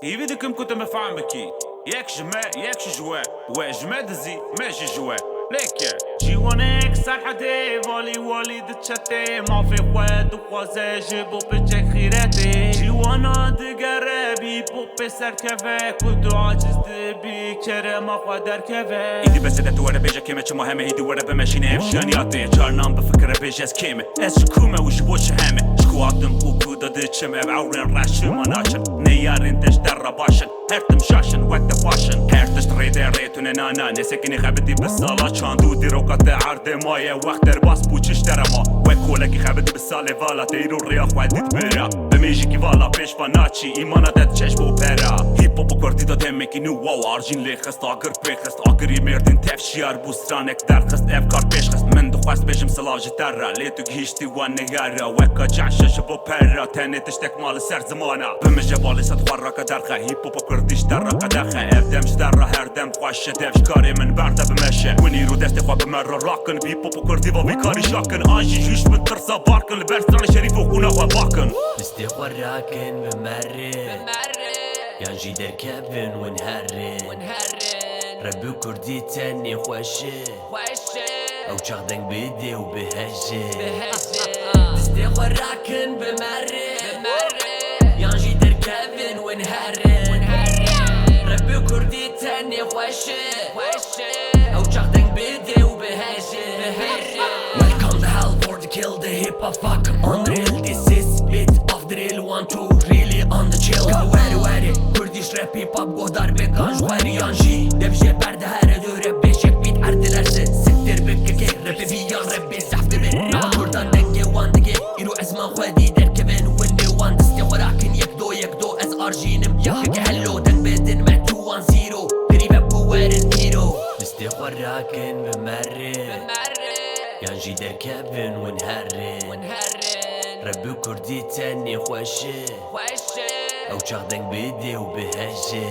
يفيدكم كنت ما فهمكي ياك جماع ياك جوا وجماع دزي ماشي جوا ليك جيوانك سرحتي والي والي دتشتي ما في خواد وخوازي جيبو بجاك خيراتي جيوانا دقرابي بوبي سركفه كنتو عاجز دبي كرم اخوا دركفه ايدي بس دت ورا بيجا كيمة مهمة ايدي ورا بمشينا افشانياتي جارنام بفكر بيجاز كيمة اس شكومة وش بوش هامة شكو عدم وكودا دتشم بعورين راشم مناشن نيارين تشتر باشن هرتم شاشن وقت فاشن هرتش تريدي ريتون نانا نسكني خبدي بالصلاة شاندو دي روكات عرض مايه وقت باس بوچش درما وكولكي خبدي بالصالة فالا تيرو الرياخ وعدت برا بميجي كي فالا بيش فاناتشي ايمانا دت چشم برا هيب هوب كردي دا دمكي نو واو ارجين ليخست آگر بخست آگر يمردن تفشيار بوسترانك درخست افكار بيشخست من دخواست بيشم سلاج ترى ليتوك هيشتي وانغارا وكا جعشش بو برا تاني تشتك مال سر زمانا بمجا بالي ستخورا درخه هيب هوب كرديش درخه درخه افدمش درخه هردم خوش دفش كاري من برده بمشه ونيرو دست خوا بمرة راكن بيب هوب كردي و بيكاري شاكن آجي جوش من ترسا باركن البرستران شريف وخونا وباكن مستيق وراكن بمرن يانجي دركبن ونهرن ربي كردي تاني خوشه او چاقدنگ بيدي وبهجه مستيق وراكن بمرن يانجي دركبن ونهرن ربي كردي تاني خوشه او چاقدنگ بيدي وبهجه Welcome to hell for the kill the hip hop fuck unreal. This is bit of drill 1 2 really on the chill. Go very Kurdish rap hip hop go darbe ganj very yanji. Devje perde her döre beşek bit erdilerse siktir bekkeke rapi viyan rappi sahte bir na buradan denge one dige iru ezman khwadi derkeven winne one diste walakin yekdo ez arjinim yakke hello den bedin me 210 قريبه بوارن هيرو دiste warakin بمرن يانجي دركبن ونهرن ربي كردي تاني خوشه او چاقدنگ بيدي وبهجه